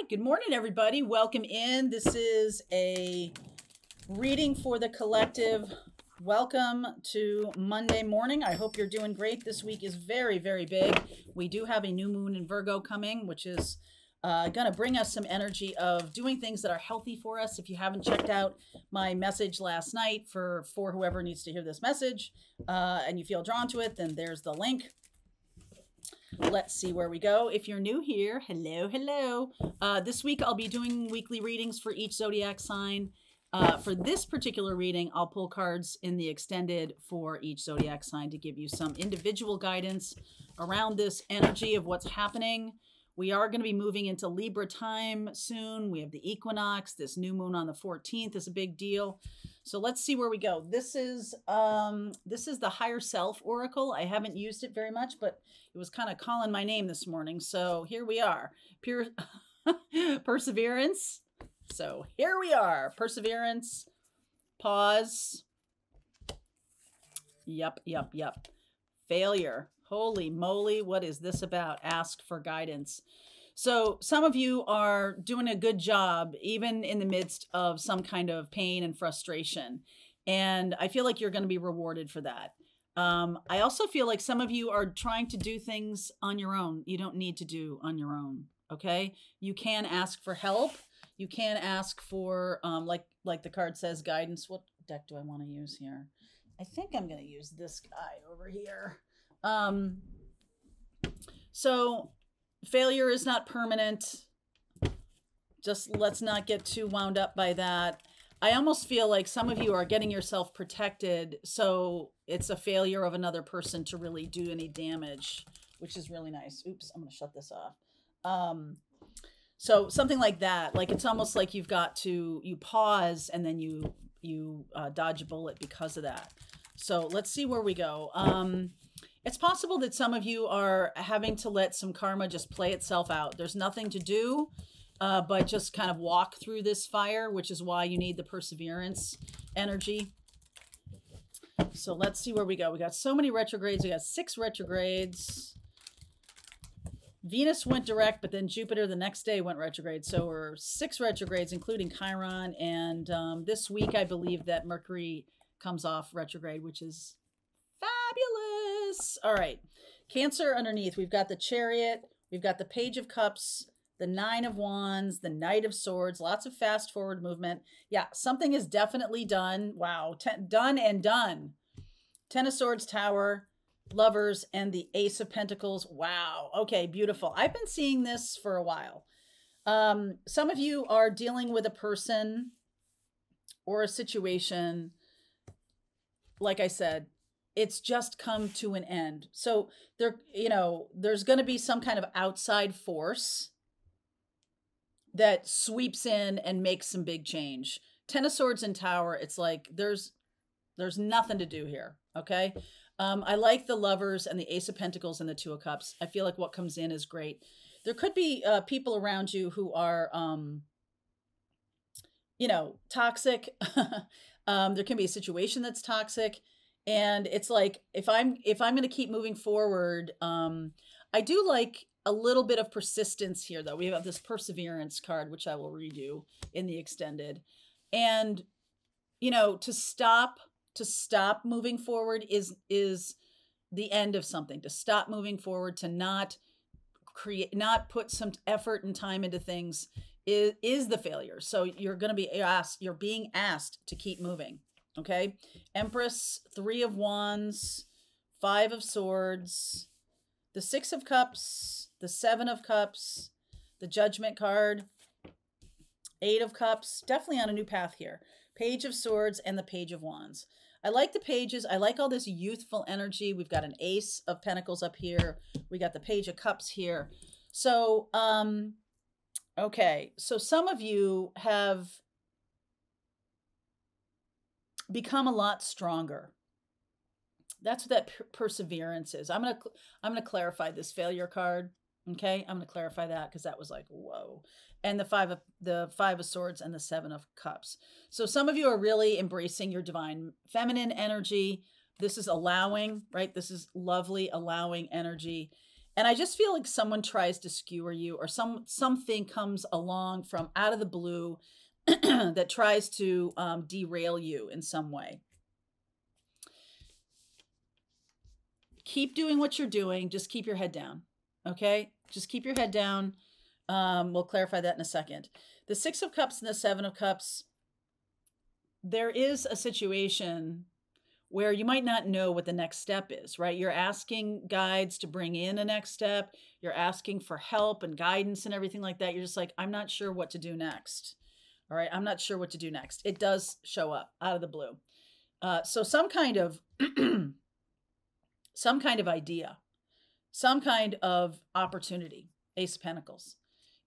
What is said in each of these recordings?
right, good morning, everybody. Welcome in. This is a reading for the collective. Welcome to Monday morning. I hope you're doing great. This week is very, very big. We do have a new moon in Virgo coming, which is going to bring us some energy of doing things that are healthy for us. If you haven't checked out my message last night for whoever needs to hear this message and you feel drawn to it, then there's the link. Let's see where we go. If you're new here, hello, hello. This week I'll be doing weekly readings for each zodiac sign. For this particular reading, I'll pull cards in the extended for each zodiac sign to give you some individual guidance around this energy of what's happening. We are going to be moving into Libra time soon. We have the equinox. This new moon on the 14th is a big deal. So let's see where we go. This is the Higher Self Oracle. I haven't used it very much, but it was kind of calling my name this morning. So here we are. Pure perseverance. So here we are. Perseverance. Pause. Yep. Failure. Holy moly, what is this about? Ask for guidance. So some of you are doing a good job, even in the midst of some kind of pain and frustration. And I feel like you're going to be rewarded for that. I also feel like some of you are trying to do things on your own. You don't need to do on your own. Okay. You can ask for help. You can ask for, like the card says, guidance. What deck do I want to use here? I think I'm going to use this guy over here. So failure is not permanent. Just let's not get too wound up by that. I almost feel like some of you are getting yourself protected. So it's a failure of another person to really do any damage, which is really nice. Oops, I'm going to shut this off. So something like that, like it's almost like you pause and then you dodge a bullet because of that. So let's see where we go. It's possible that some of you are having to let some karma just play itself out. There's nothing to do, but just kind of walk through this fire, which is why you need the perseverance energy. So let's see where we go. We got so many retrogrades. We got 6 retrogrades. Venus went direct, but then Jupiter the next day went retrograde. So we're 6 retrogrades, including Chiron. And this week, I believe that Mercury comes off retrograde, which is fabulous. All right. Cancer underneath. We've got the Chariot. We've got the Page of Cups, the 9 of Wands, the Knight of Swords, lots of fast forward movement. Yeah, something is definitely done. Wow. Done and done. 10 of Swords, Tower, Lovers, and the Ace of Pentacles. Wow. Okay, beautiful. I've been seeing this for a while. Some of you are dealing with a person or a situation. Like I said, it's just come to an end. So there's going to be some kind of outside force that sweeps in and makes some big change. 10 of Swords and Tower. It's like there's nothing to do here. Okay. I like the Lovers and the Ace of Pentacles and the 2 of Cups. I feel like what comes in is great. There could be people around you who are, toxic. There can be a situation that's toxic. And it's like, if I'm going to keep moving forward, I do like a little bit of persistence here, though. We have this perseverance card, which I will read you in the extended. And, to stop moving forward is the end of something. To stop moving forward, to not put some effort and time into things is the failure. So you're going to be asked, you're being asked to keep moving. Okay. Empress, 3 of Wands, 5 of Swords, the 6 of Cups, the 7 of Cups, the Judgment card, 8 of Cups, definitely on a new path here. Page of Swords and the Page of Wands. I like the pages. I like all this youthful energy. We've got an Ace of Pentacles up here. We got the Page of Cups here. So, okay. So some of you have become a lot stronger. That's what that perseverance is. I'm going to clarify this failure card. Okay. I'm going to clarify that because that was like, whoa. And the 5 of Swords and the 7 of Cups. So some of you are really embracing your divine feminine energy. This is allowing, right? This is lovely, allowing energy. And I just feel like someone tries to skewer you, or something comes along from out of the blue that tries to derail you in some way. Keep doing what you're doing. Just keep your head down. Okay? Just keep your head down. We'll clarify that in a second. The Six of Cups and the Seven of Cups, there is a situation where you might not know what the next step is, right? You're asking guides to bring in a next step. You're asking for help and guidance and everything like that. You're just like, I'm not sure what to do next. All right, I'm not sure what to do next. It does show up out of the blue. So some kind of some kind of idea, some kind of opportunity, Ace of Pentacles,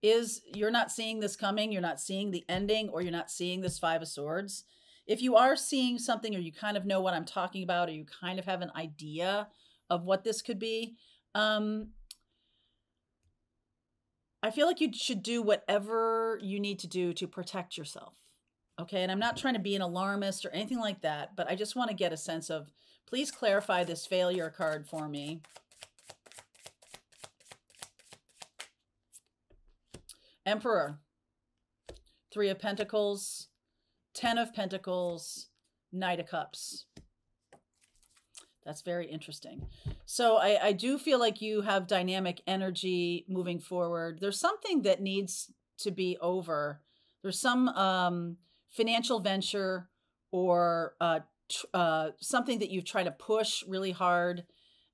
is you're not seeing this coming. You're not seeing the ending, or you're not seeing this Five of Swords. If you are seeing something, or you kind of know what I'm talking about, or you kind of have an idea of what this could be, I feel like you should do whatever you need to do to protect yourself. Okay. And I'm not trying to be an alarmist or anything like that, but I just want to get a sense of, please clarify this failure card for me. Emperor, Three of Pentacles, 10 of Pentacles, Knight of Cups. That's very interesting. So I do feel like you have dynamic energy moving forward. There's something that needs to be over. There's some financial venture, or something that you've tried to push really hard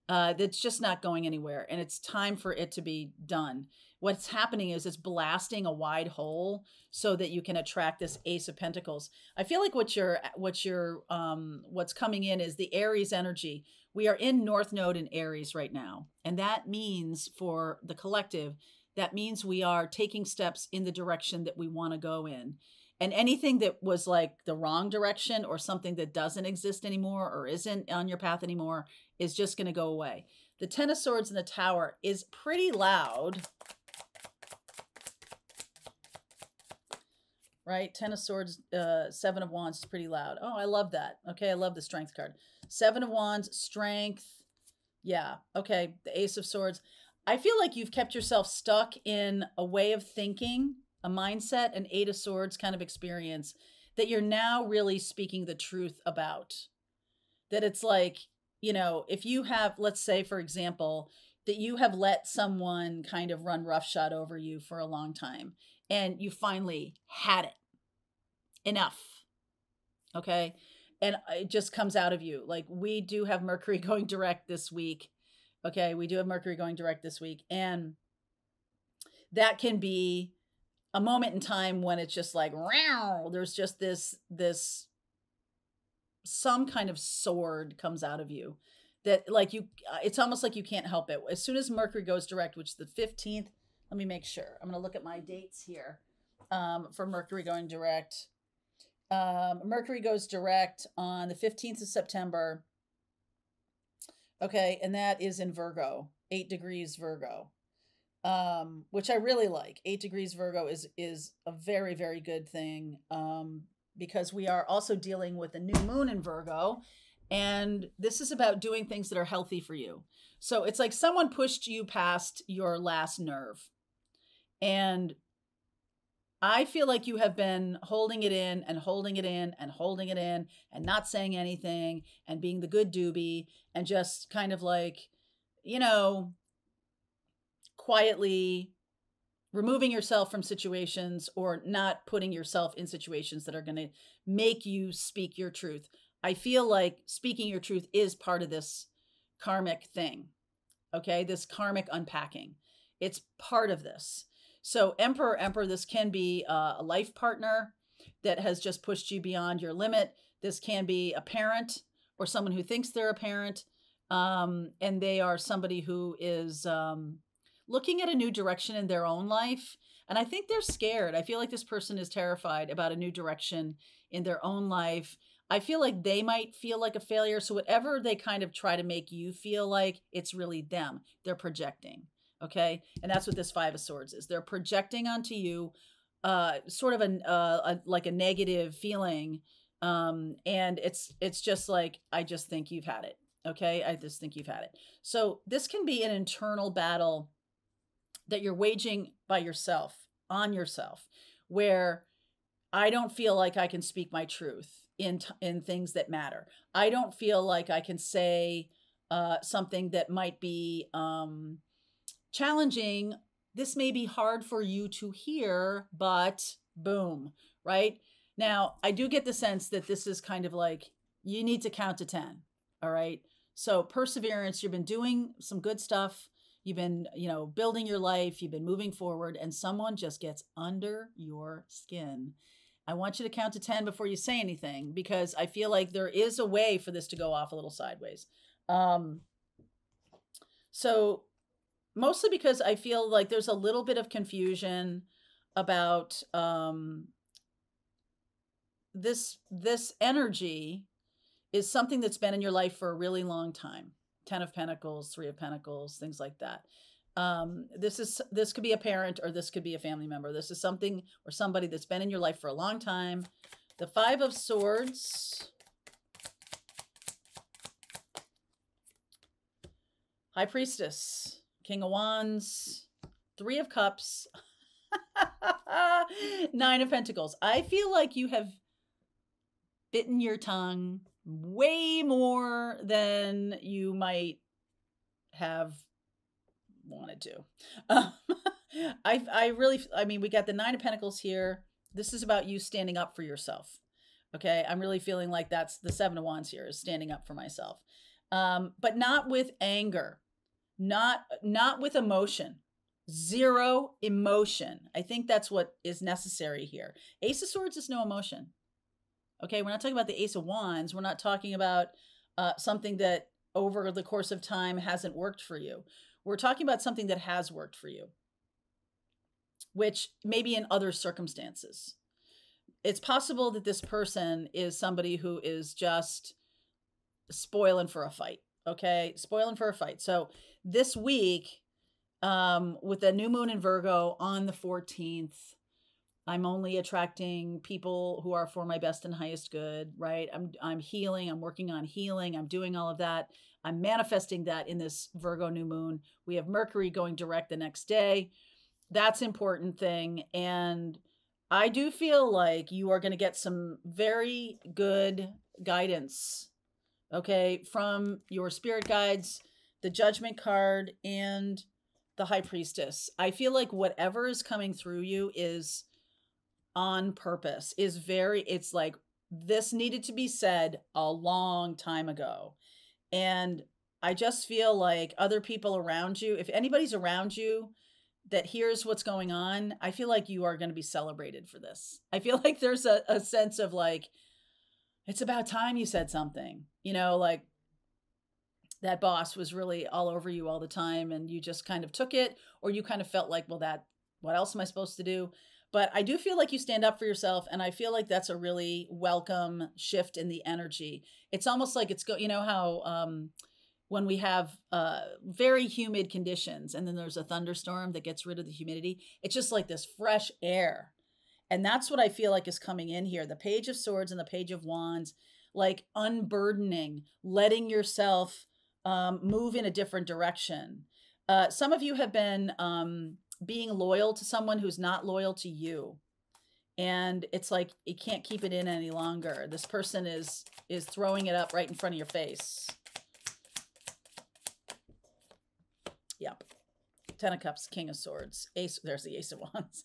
that's just not going anywhere. And it's time for it to be done. What's happening is it's blasting a wide hole so that you can attract this Ace of Pentacles. I feel like what's coming in is the Aries energy. We are in North Node in Aries right now. And that means, for the collective, that means we are taking steps in the direction that we want to go in. And anything that was like the wrong direction, or something that doesn't exist anymore, or isn't on your path anymore, is just going to go away. The Ten of Swords in the Tower is pretty loud. Right? Ten of Swords, Seven of Wands is pretty loud. Oh, I love that. Okay, I love the Strength card. Seven of Wands, Strength. Yeah, okay. The Ace of Swords. I feel like you've kept yourself stuck in a way of thinking, a mindset, an Eight of Swords kind of experience that you're now really speaking the truth about. That it's like, you know, if you have, let's say, for example, that you have let someone kind of run roughshod over you for a long time, and you finally had it. Enough. Okay. And it just comes out of you. Like, we do have Mercury going direct this week. Okay. We do have Mercury going direct this week. And that can be a moment in time when it's just like, wow, there's just this, some kind of sword comes out of you that, like, you, it's almost like you can't help it. As soon as Mercury goes direct, which is the 15th, let me make sure. I'm going to look at my dates here for Mercury going direct. Mercury goes direct on the 15th of September. Okay, and that is in Virgo, 8 degrees Virgo, which I really like. 8 degrees Virgo is a very, very good thing, because we are also dealing with a new moon in Virgo, and this is about doing things that are healthy for you. So it's like someone pushed you past your last nerve. And I feel like you have been holding it in and holding it in and holding it in and not saying anything and being the good doobie and just kind of like, you know, quietly removing yourself from situations, or not putting yourself in situations that are going to make you speak your truth. I feel like speaking your truth is part of this karmic thing. Okay. This karmic unpacking. It's part of this. So Emperor, this can be a life partner that has just pushed you beyond your limit. This can be a parent, or someone who thinks they're a parent. And they are somebody who is looking at a new direction in their own life. And I think they're scared. I feel like this person is terrified about a new direction in their own life. I feel like they might feel like a failure. So whatever they kind of try to make you feel like, it's really them. They're projecting. Okay. And that's what this Five of Swords is. They're projecting onto you sort of like a negative feeling. And it's just like, I just think you've had it. Okay, I just think you've had it. So this can be an internal battle that you're waging by yourself, on yourself, where I don't feel like I can speak my truth in things that matter. I don't feel like I can say something that might be challenging. This may be hard for you to hear, but boom, right? Now, I do get the sense that this is kind of like, you need to count to 10, all right? So perseverance, you've been doing some good stuff. You've been, building your life. You've been moving forward, and someone just gets under your skin. I want you to count to 10 before you say anything, because I feel like there is a way for this to go off a little sideways. So mostly because I feel like there's a little bit of confusion about this energy is something that's been in your life for a really long time. 10 of Pentacles, 3 of Pentacles, things like that. This could be a parent, or this could be a family member. This is something or somebody that's been in your life for a long time. The 5 of Swords, High Priestess, King of Wands, 3 of Cups, 9 of Pentacles. I feel like you have bitten your tongue way more than you might have wanted to. I mean, we got the 9 of Pentacles here. This is about you standing up for yourself. Okay. I'm really feeling like that's the 7 of Wands here, is standing up for myself. But not with anger, not with emotion, 0 emotion. I think that's what is necessary here. Ace of Swords is no emotion. Okay. We're not talking about the Ace of Wands. We're not talking about something that over the course of time hasn't worked for you. We're talking about something that has worked for you, which maybe in other circumstances. It's possible that this person is somebody who is just spoiling for a fight. Okay. Spoiling for a fight. So this week, with the new moon in Virgo on the 14th, I'm only attracting people who are for my best and highest good, right? I'm healing. I'm working on healing. I'm doing all of that. I'm manifesting that in this Virgo new moon. We have Mercury going direct the next day. That's an important thing. And I do feel like you are going to get some very good guidance, okay, from your spirit guides, the Judgment card, and the High Priestess. I feel like whatever is coming through you is on purpose, it's like, this needed to be said a long time ago. And I just feel like other people around you, if anybody's around you that hears what's going on, I feel like you are going to be celebrated for this. I feel like there's a sense of like, it's about time you said something, like that boss was really all over you all the time and you just kind of took it, or you kind of felt like, well, what else am I supposed to do? But I do feel like you stand up for yourself, and I feel like that's a really welcome shift in the energy. It's almost like how when we have very humid conditions and then there's a thunderstorm that gets rid of the humidity, it's just like this fresh air. And that's what I feel like is coming in here. The Page of Swords and the Page of Wands, like unburdening, letting yourself move in a different direction. Some of you have been being loyal to someone who's not loyal to you. And it's like, you can't keep it in any longer. This person is throwing it up right in front of your face. Yep. 10 of Cups, King of Swords, Ace. There's the Ace of Wands.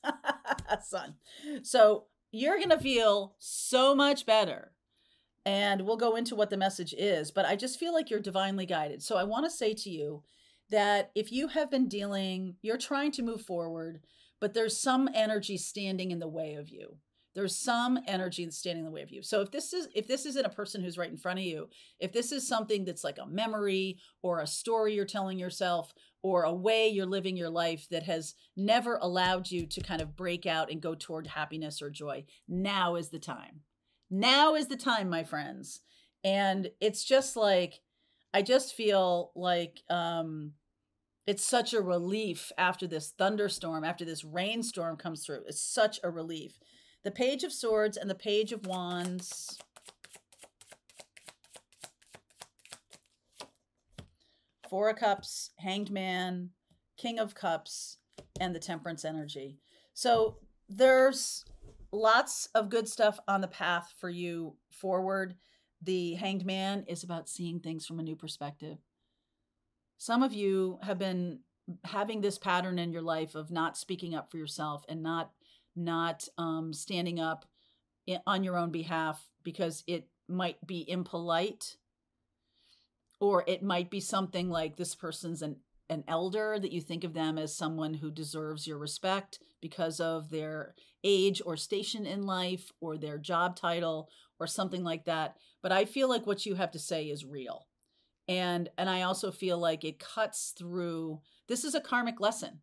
Sun. So you're going to feel so much better. And we'll go into what the message is, but I just feel like you're divinely guided. So I want to say to you that if you have been you're trying to move forward, but there's some energy standing in the way of you. There's some energy that's standing in the way of you. So if this isn't a person who's right in front of you, if this is something that's like a memory or a story you're telling yourself or a way you're living your life that has never allowed you to kind of break out and go toward happiness or joy, now is the time. Now is the time, my friends. And it's just like, I just feel like it's such a relief after this thunderstorm, after this rainstorm comes through. It's such a relief. The Page of Swords and the Page of Wands. Four of Cups, Hanged Man, King of Cups, and the Temperance energy. So there's lots of good stuff on the path for you forward. The Hanged Man is about seeing things from a new perspective. Some of you have been having this pattern in your life of not speaking up for yourself and not standing up on your own behalf because it might be impolite, or it might be something like this person's an elder, that you think of them as someone who deserves your respect because of their age or station in life or their job title or something like that. But I feel like what you have to say is real. And I also feel like it cuts through. This is a karmic lesson.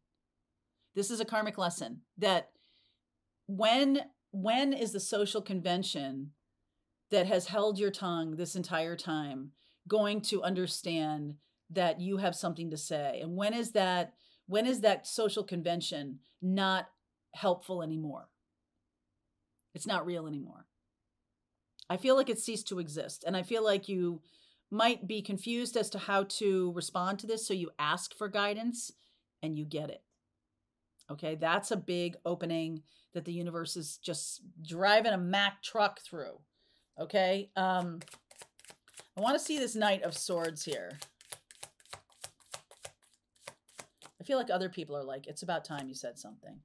This is a karmic lesson that when is the social convention that has held your tongue this entire time going to understand that you have something to say? And when is that social convention not helpful anymore? It's not real anymore. I feel like it ceased to exist. And I feel like you might be confused as to how to respond to this. So you ask for guidance and you get it. Okay. That's a big opening that the universe is just driving a Mack truck through. Okay. I want to see this Knight of Swords here. I feel like other people are like, it's about time you said something,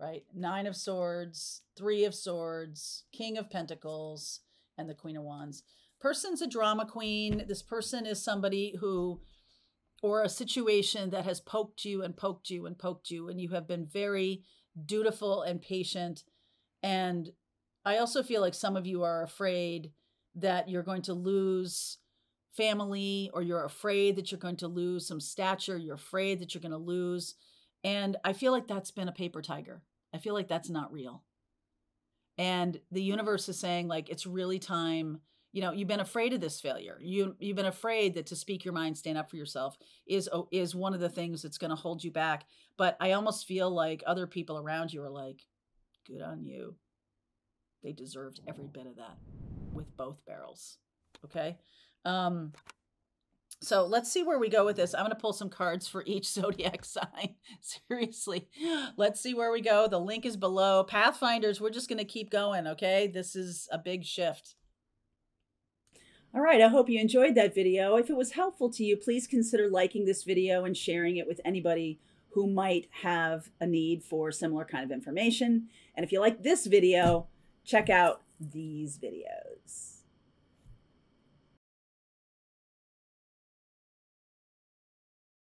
right? 9 of Swords, 3 of Swords, King of Pentacles, and the Queen of Wands. Person's a drama queen. This person is somebody who, or a situation that has poked you and poked you and poked you, and you have been very dutiful and patient. And I also feel like some of you are afraid that you're going to lose family, or you're afraid that you're going to lose some stature. You're afraid that you're going to lose. And I feel like that's been a paper tiger. I feel like that's not real. And the universe is saying, like, it's really time. You know, you've been afraid of this failure. You've been afraid that to speak your mind, stand up for yourself is one of the things that's going to hold you back. But I almost feel like other people around you are like, good on you. They deserved every bit of that with both barrels. Okay. So let's see where we go with this. I'm going to pull some cards for each zodiac sign. Seriously. Let's see where we go. The link is below. Pathfinders, we're just going to keep going. Okay. This is a big shift. All right, I hope you enjoyed that video. If it was helpful to you, please consider liking this video and sharing it with anybody who might have a need for similar kind of information. And if you like this video, check out these videos.